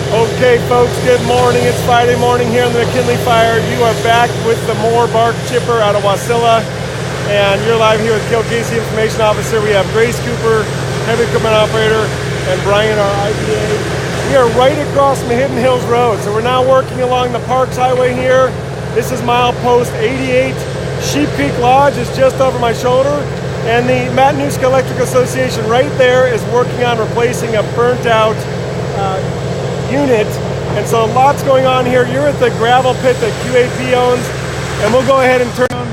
Okay, folks, good morning. It's Friday morning here on the McKinley Fire. You are back with the Moore Bark Chipper out of Wasilla, and you're live here with Gil Casey, Information Officer. We have Grace Cooper, Heavy Equipment Operator, and Brian, our IBA. We are right across Hidden Hills Road, so we're now working along the Parks Highway here. This is Milepost 88. Sheep Creek Lodge is just over my shoulder, and the Matanuska Electric Association right there is working on replacing a burnt-out unit, and so lots going on here. You're at the gravel pit that QAP owns, and we'll go ahead and turn on.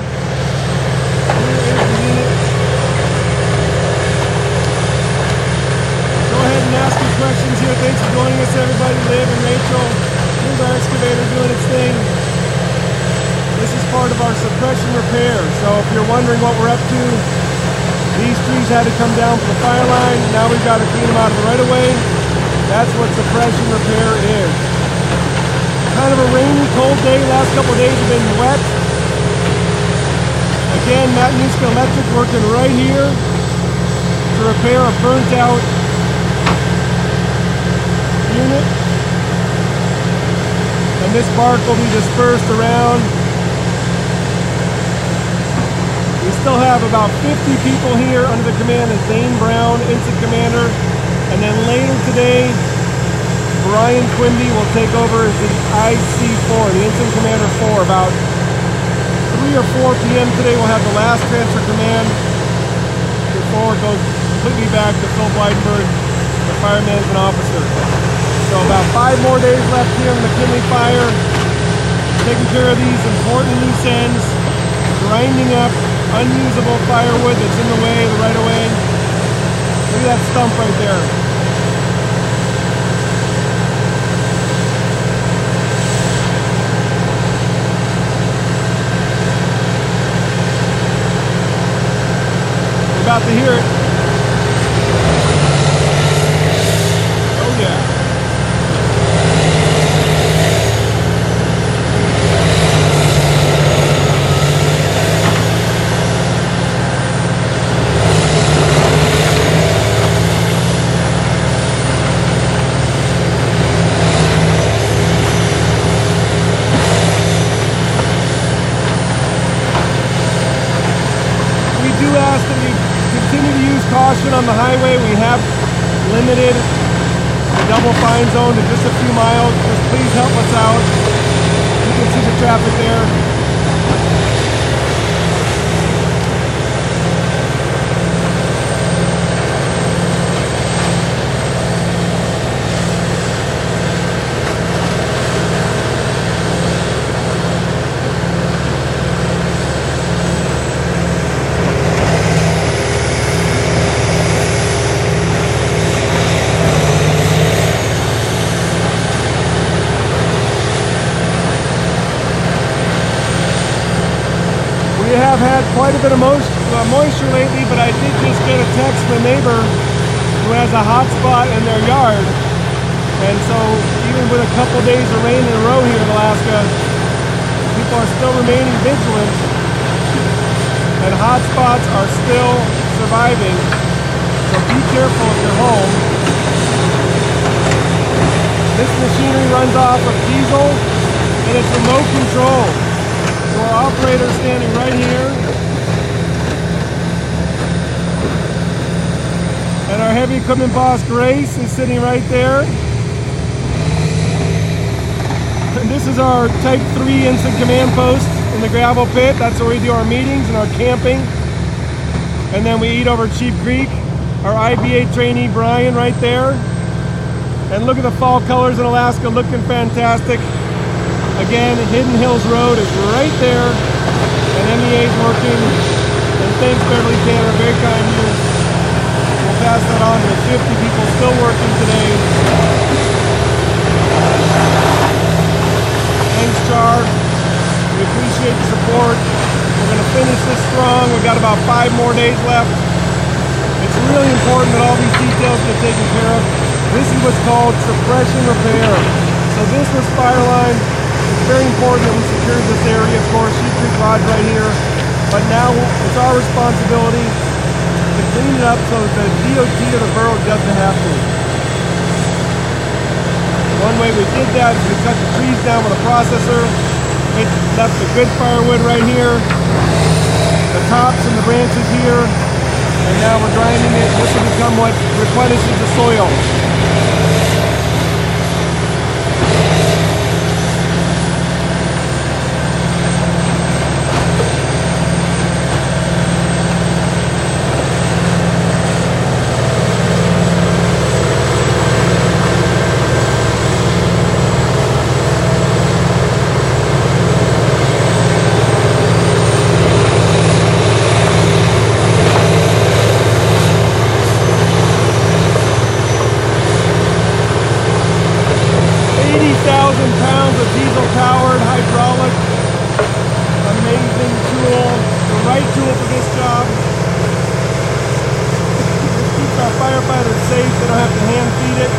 Go ahead and ask your questions here. Thanks for joining us, everybody. Liv and Rachel. Here's our excavator doing its thing. This is part of our suppression repair. So if you're wondering what we're up to, these trees had to come down from the fire line. Now we've got to clean them out of the right of way. That's what suppression repair is. Kind of a rainy, cold day. Last couple of days have been wet. Again, Matanuska Electric working right here to repair a burnt out unit. And this bark will be dispersed around. We still have about 50 people here under the command of Zane Brown, Incident Commander. And then later today, Brian Quimby will take over as the IC4, the Incident Commander 4. About 3 or 4 p.m. today, we'll have the last transfer command before it goes completely back to Phil Blydenberg, the Fire Management Officer. So about 5 more days left here in McKinley Fire, taking care of these important loose ends, grinding up unusable firewood that's in the way, the right of way. Look at that stump right there. We're about to hear it. Oh yeah. Caution on the highway. We have limited the double fine zone to just a few miles. Just please help us out. You can see the traffic there. We have had quite a bit of moisture lately, but I did just get a text from a neighbor who has a hot spot in their yard. And so even with a couple days of rain in a row here in Alaska, people are still remaining vigilant, and hot spots are still surviving. So be careful if you're home. This machinery runs off of diesel, and it's remote control. So our operator is standing right here, and our heavy equipment boss Grace is sitting right there. And this is our Type 3 Incident Command Post in the gravel pit. That's where we do our meetings and our camping. And then we eat over Sheep Creek. Our IBA trainee Brian right there. And look at the fall colors in Alaska, looking fantastic. Again, Hidden Hills Road is right there, and MEA is working, and thanks Beverly Tanner, very kind of you. We'll pass that on to the 50 people still working today. Thanks, Char. We appreciate the support. We're going to finish this strong. We've got about 5 more days left. It's really important that all these details get taken care of. This is what's called suppression repair. So this was Fireline. It's very important that we secure this area, of course, Sheep Creek Lodge right here. But now it's our responsibility to clean it up so that the DOT or the borough doesn't have to. One one way we did that is we cut the trees down with a processor. It left the good firewood right here, the tops and the branches here, and now we're grinding it. This will become what replenishes the soil. 80,000 pounds of diesel-powered hydraulic. Amazing tool, the right tool for this job. It keeps our firefighters safe, they don't have to hand feed it.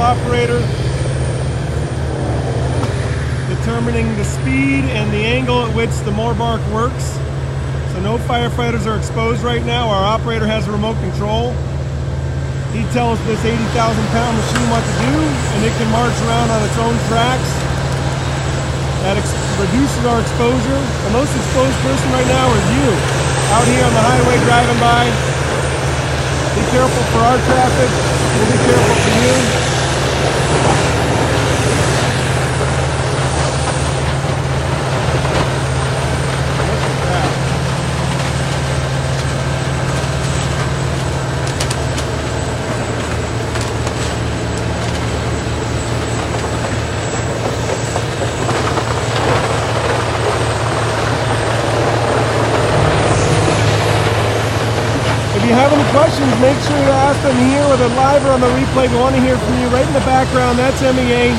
Operator determining the speed and the angle at which the Morbark works. So no firefighters are exposed right now. Our operator has a remote control. He tells this 80,000-pound machine what to do, and it can march around on its own tracks. That reduces our exposure. The most exposed person right now is you, out here on the highway driving by. Be careful for our traffic. We'll be careful for you. If you have any questions, make sure to ask them here whether live or on the replay. We want to hear from you. Right in the background, that's MEA.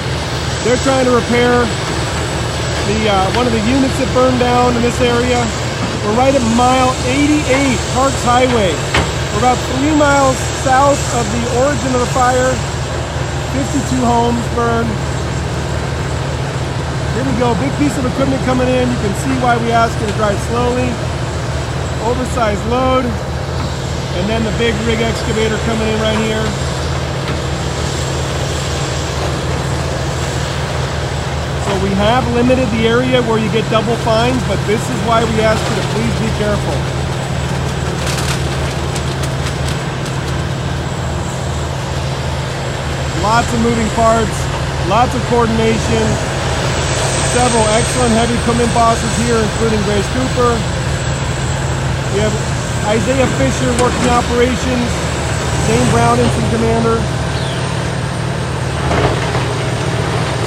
They're trying to repair one of the units that burned down in this area. We're right at mile 88, Parks Highway. We're about 3 miles south of the origin of the fire. 52 homes burned. Here we go, big piece of equipment coming in. You can see why we ask you to drive slowly. Oversized load. And then the big rig excavator coming in right here. So we have limited the area where you get double fines, but this is why we ask you to please be careful. Lots of moving parts, lots of coordination, several excellent heavy equipment bosses here, including Grace Cooper. We have Isaiah Fisher working operations, Dane Brown incident commander,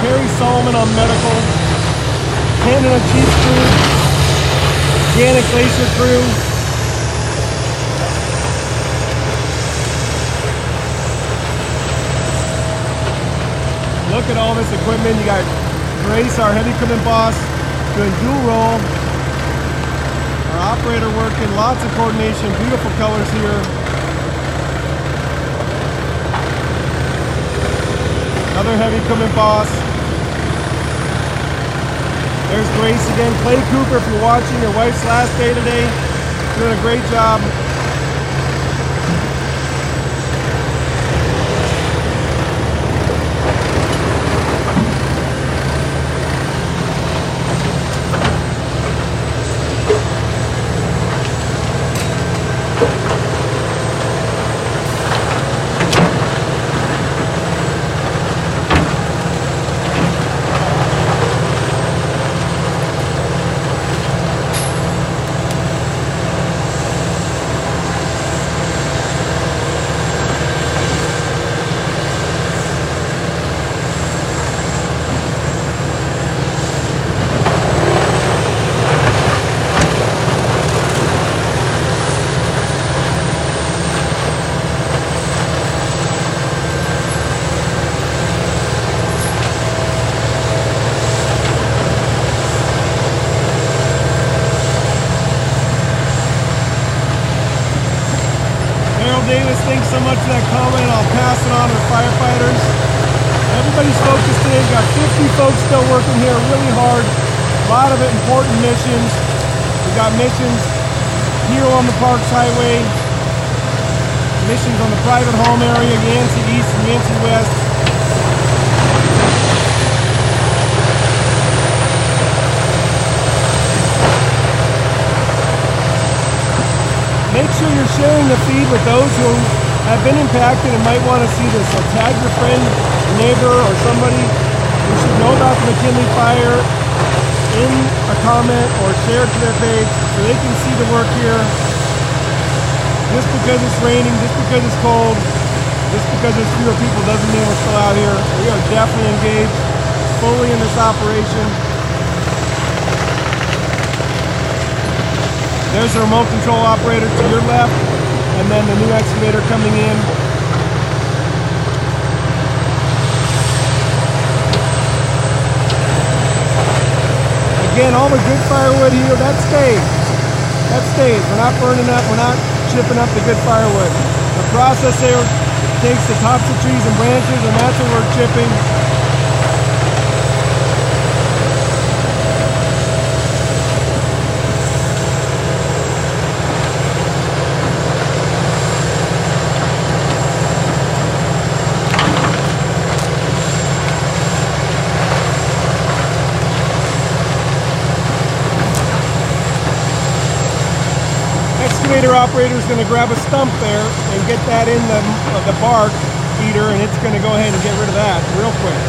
Terry Solomon on medical, Canada Chief crew, Janet Glacier crew. Look at all this equipment. You got Grace, our heavy equipment boss, doing dual role. Our operator working, lots of coordination, beautiful colors here. Another heavy equipment boss. There's Grace again. Clay Cooper, if you're watching, your wife's last day today. Doing a great job. Davis, thanks so much for that comment. I'll pass it on to the firefighters. Everybody's focused today. We've got 50 folks still working here really hard. A lot of it important missions. We've got missions here on the Parks Highway, missions on the private home area, Yancey East and Yancey West. Make sure you're sharing the feed with those who have been impacted and might want to see this. So tag your friend, neighbor, or somebody who should know about the McKinley Fire in a comment or share it to their page so they can see the work here. Just because it's raining, just because it's cold, just because there's fewer people doesn't mean we're still out here. We are definitely engaged fully in this operation. There's the remote control operator to your left, and then the new excavator coming in. Again, all the good firewood here, that stays. That stays. We're not burning up, we're not chipping up the good firewood. The process there takes the tops of trees and branches, and that's what we're chipping. Excavator operator is going to grab a stump there and get that in the bark feeder, and it's going to go ahead and get rid of that real quick.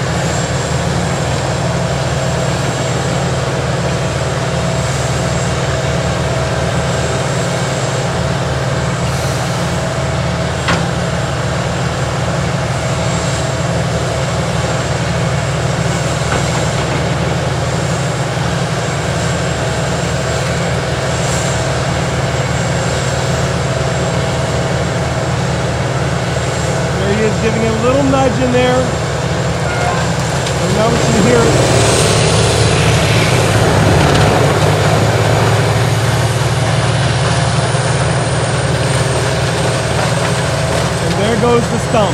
Giving it a little nudge in there. And notice you hear it. And there goes the stump.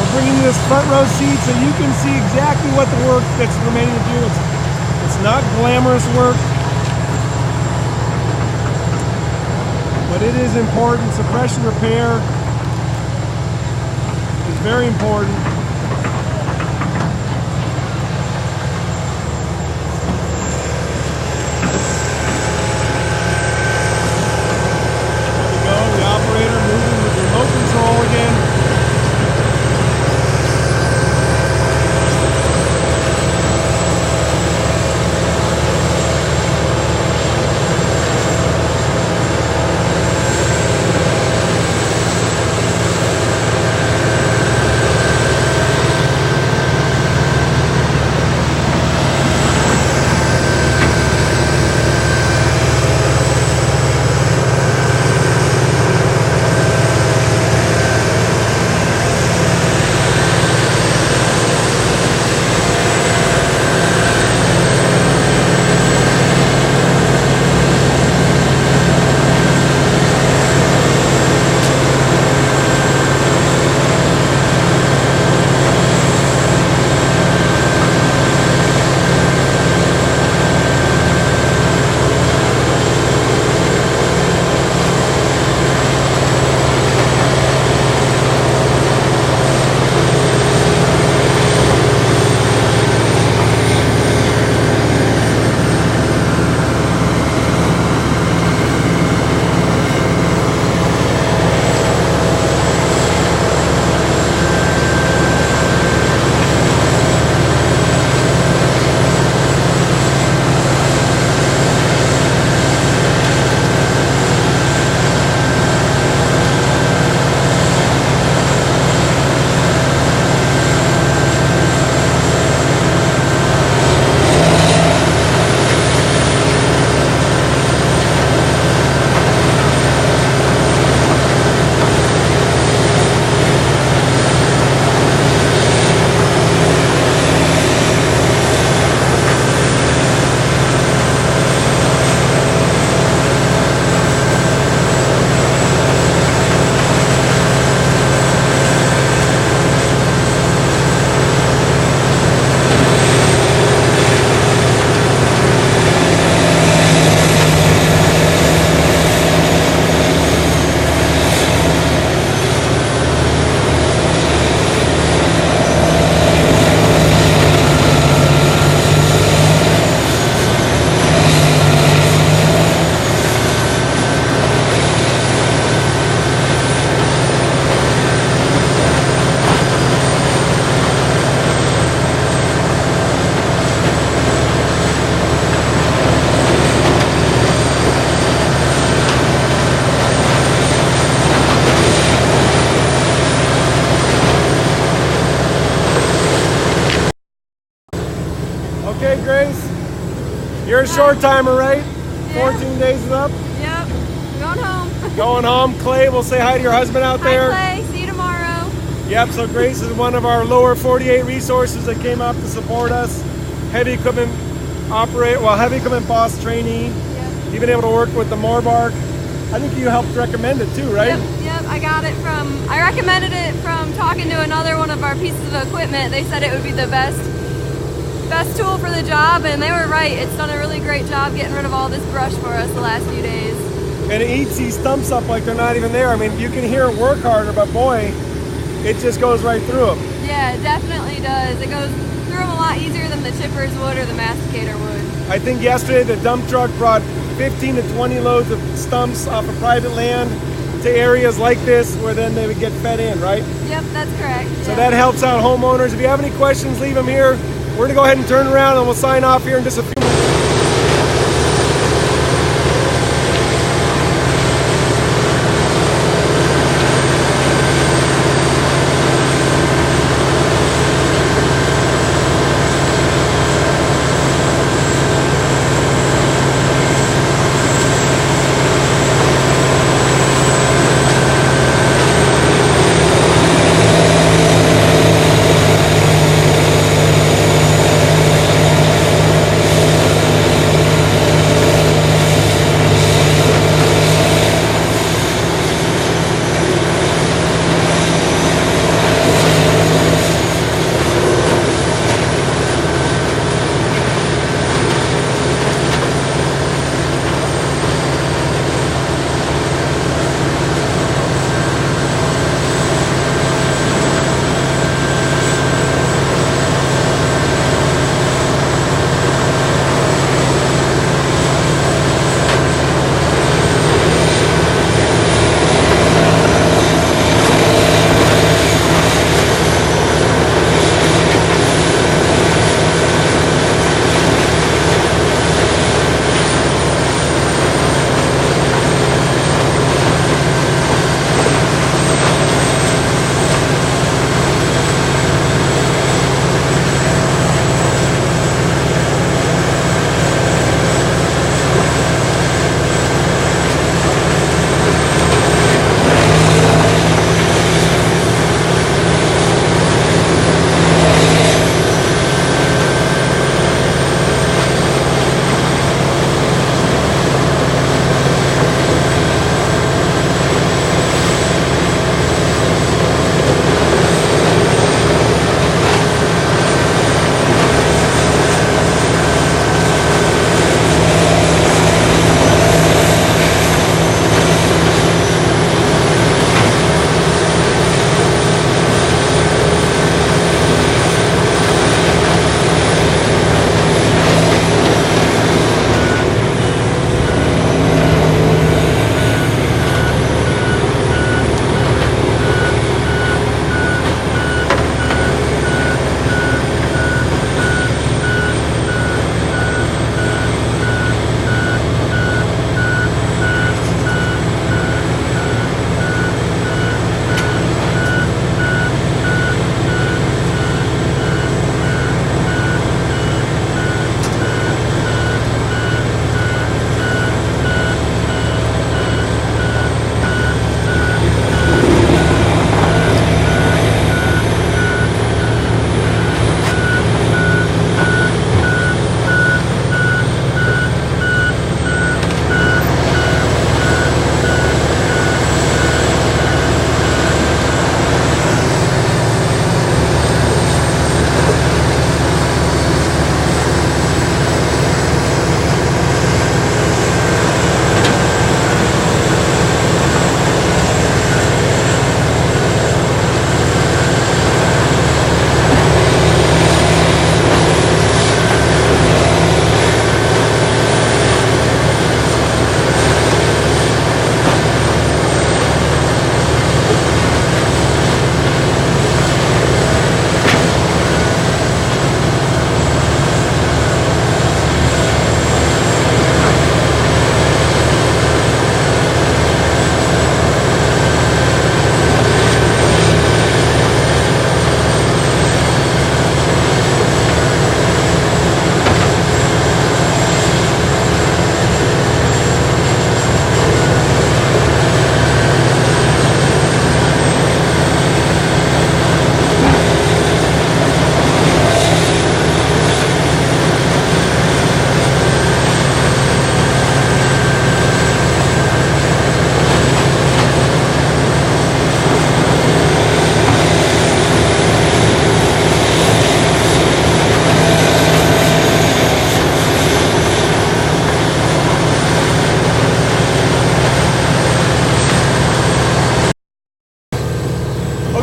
We're bringing you this front row seat so you can see exactly what the work that's remaining to do. It's not glamorous work. But it is important. Suppression repair is very important. There we go, the operator moving with remote control again. a short timer, right? Yeah. 14 days is up. Yep. Going home. Going home. Clay, we'll say hi to your husband out there. Hi, Clay. See you tomorrow. Yep, so Grace is one of our lower 48 resources that came out to support us. Heavy equipment heavy equipment boss trainee. Yep. You've been able to work with the Moorbark. I think you helped recommend it too, right? Yep, I recommended it from talking to another one of our pieces of equipment. They said it would be the best tool for the job, and they were right. It's done a really great job getting rid of all this brush for us the last few days. And it eats these stumps up like they're not even there. I mean, you can hear it work harder, but boy, it just goes right through them. Yeah, it definitely does. It goes through them a lot easier than the chippers would or the masticator would. I think yesterday the dump truck brought 15 to 20 loads of stumps off of private land to areas like this where then they would get fed in, right? Yep, that's correct. So that helps out homeowners. If you have any questions, leave them here. We're going to go ahead and turn around and we'll sign off here in just a few minutes.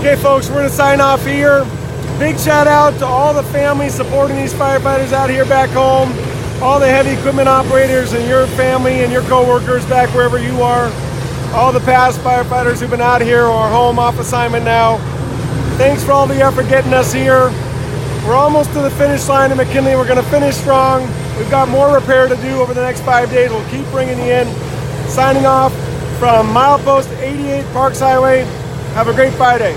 Okay folks, we're gonna sign off here. Big shout out to all the families supporting these firefighters out here back home, all the heavy equipment operators and your family and your co-workers back wherever you are, all the past firefighters who've been out here or are home off assignment now. Thanks for all the effort getting us here. We're almost to the finish line in McKinley. We're gonna finish strong. We've got more repair to do over the next 5 days. We'll keep bringing you in. Signing off from Milepost 88 Parks Highway. Have a great Friday.